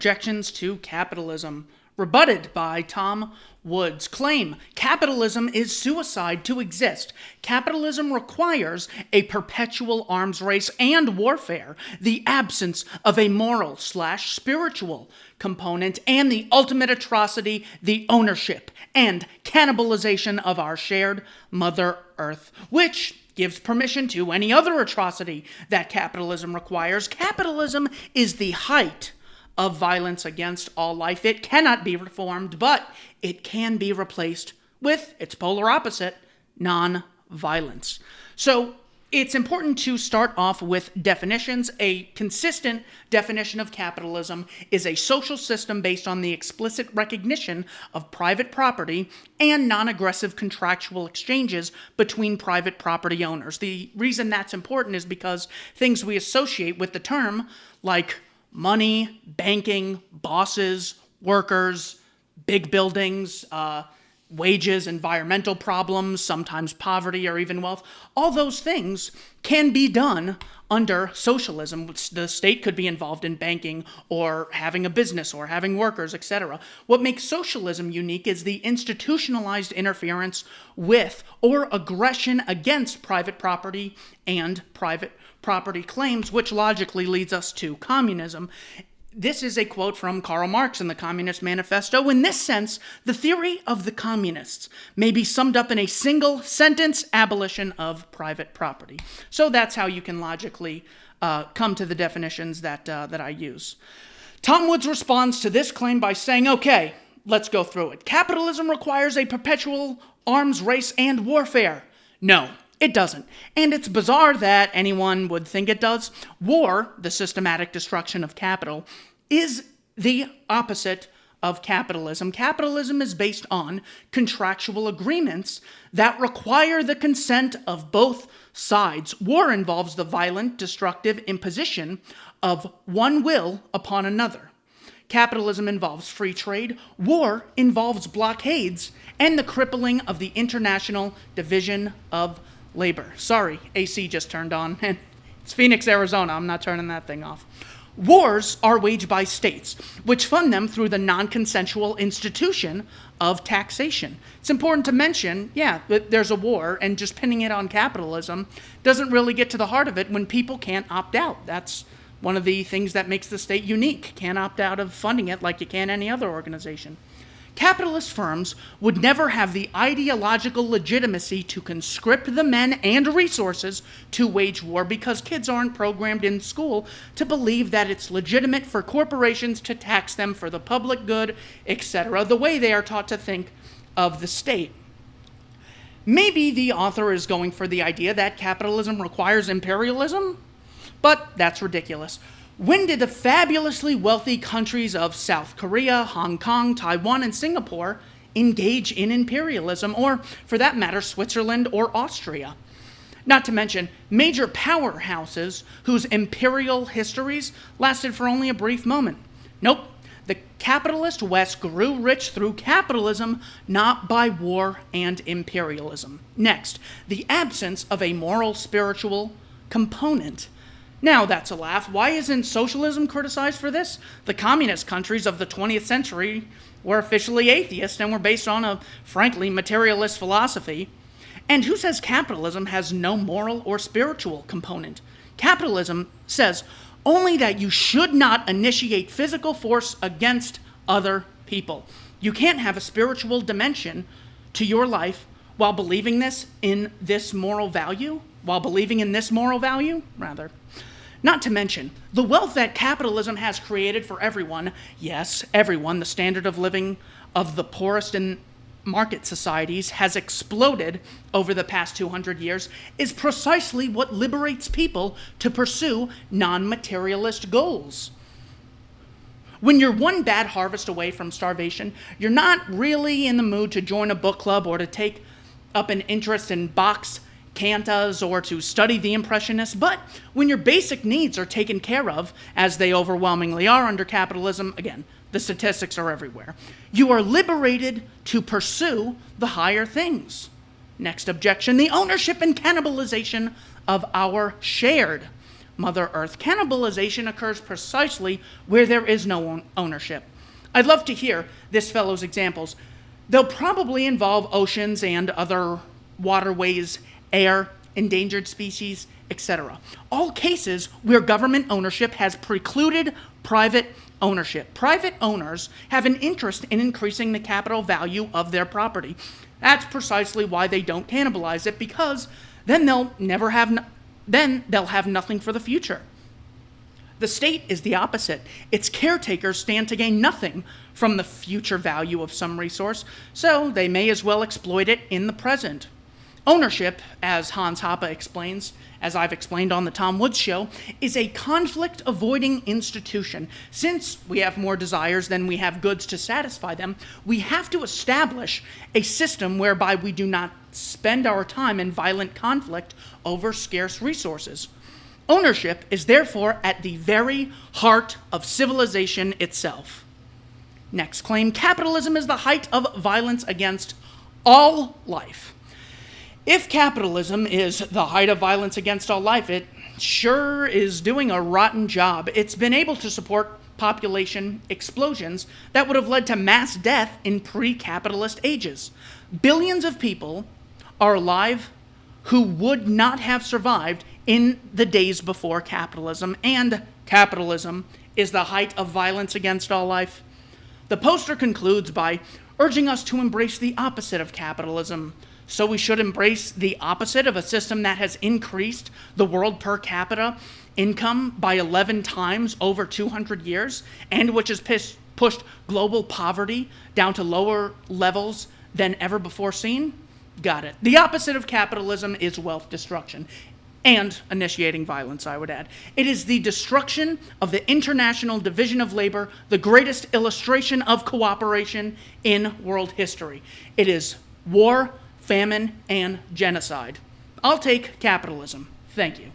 objections to capitalism. Rebutted by Tom Woods. Claim: capitalism is suicide to exist. Capitalism requires a perpetual arms race and warfare, the absence of a moral/spiritual component, and the ultimate atrocity, the ownership and cannibalization of our shared Mother Earth, which gives permission to any other atrocity that capitalism requires. Capitalism is the height of violence against all life. It cannot be reformed, but it can be replaced with its polar opposite, non-violence. So it's important to start off with definitions. A consistent definition of capitalism is a social system based on the explicit recognition of private property and non-aggressive contractual exchanges between private property owners. The reason that's important is because things we associate with the term, like money, banking, bosses, workers, big buildings, wages, environmental problems, sometimes poverty or even wealth, all those things can be done under socialism. The state could be involved in banking or having a business or having workers, etc. What makes socialism unique is the institutionalized interference with or aggression against private property and private property claims, which logically leads us to communism. This is a quote from Karl Marx in the Communist Manifesto. In this sense, the theory of the communists may be summed up in a single sentence: abolition of private property. So that's how you can logically come to the definitions that I use. Tom Woods responds to this claim by saying, okay, let's go through it. Capitalism requires a perpetual arms race and warfare. No, it doesn't. And it's bizarre that anyone would think it does. War, the systematic destruction of capital, is the opposite of capitalism. Capitalism is based on contractual agreements that require the consent of both sides. War involves the violent, destructive imposition of one will upon another. Capitalism involves free trade. War involves blockades and the crippling of the international division of labor. Sorry, AC just turned on. It's Phoenix, Arizona. I'm not turning that thing off. Wars are waged by states, which fund them through the non-consensual institution of taxation. It's important to mention, that there's a war, and just pinning it on capitalism doesn't really get to the heart of it when people can't opt out. That's one of the things that makes the state unique. Can't opt out of funding it like you can any other organization. Capitalist firms would never have the ideological legitimacy to conscript the men and resources to wage war because kids aren't programmed in school to believe that it's legitimate for corporations to tax them for the public good, etc., the way they are taught to think of the state. Maybe the author is going for the idea that capitalism requires imperialism, but that's ridiculous. When did the fabulously wealthy countries of South Korea, Hong Kong, Taiwan, and Singapore engage in imperialism, or for that matter, Switzerland or Austria? Not to mention major powerhouses whose imperial histories lasted for only a brief moment. Nope, the capitalist West grew rich through capitalism, not by war and imperialism. Next, the absence of a moral spiritual component. Now that's a laugh. Why isn't socialism criticized for this? The communist countries of the 20th century were officially atheist and were based on a, frankly, materialist philosophy. And who says capitalism has no moral or spiritual component? Capitalism says only that you should not initiate physical force against other people. You can't have a spiritual dimension to your life while believing in this moral value. Not to mention, the wealth that capitalism has created for everyone, yes, everyone, the standard of living of the poorest in market societies has exploded over the past 200 years, is precisely what liberates people to pursue non-materialist goals. When you're one bad harvest away from starvation, you're not really in the mood to join a book club or to take up an interest in box cantas or to study the Impressionists, but when your basic needs are taken care of, as they overwhelmingly are under capitalism, again, the statistics are everywhere, you are liberated to pursue the higher things. Next objection, the ownership and cannibalization of our shared Mother Earth. Cannibalization occurs precisely where there is no ownership. I'd love to hear this fellow's examples. They'll probably involve oceans and other waterways, air, endangered species, etc. All cases where government ownership has precluded private ownership. Private owners have an interest in increasing the capital value of their property. That's precisely why they don't cannibalize it, because then they'll have nothing for the future. The state is the opposite. Its caretakers stand to gain nothing from the future value of some resource, so they may as well exploit it in the present. Ownership, as Hans Hoppe explains, as I've explained on the Tom Woods Show, is a conflict-avoiding institution. Since we have more desires than we have goods to satisfy them, we have to establish a system whereby we do not spend our time in violent conflict over scarce resources. Ownership is therefore at the very heart of civilization itself. Next claim, capitalism is the height of violence against all life. If capitalism is the height of violence against all life, it sure is doing a rotten job. It's been able to support population explosions that would have led to mass death in pre-capitalist ages. Billions of people are alive who would not have survived in the days before capitalism, and capitalism is the height of violence against all life. The poster concludes by urging us to embrace the opposite of capitalism. So we should embrace the opposite of a system that has increased the world per capita income by 11 times over 200 years, and which has pushed global poverty down to lower levels than ever before seen? Got it. The opposite of capitalism is wealth destruction and initiating violence, I would add. It is the destruction of the international division of labor, the greatest illustration of cooperation in world history. It is war, famine, and genocide. I'll take capitalism. Thank you.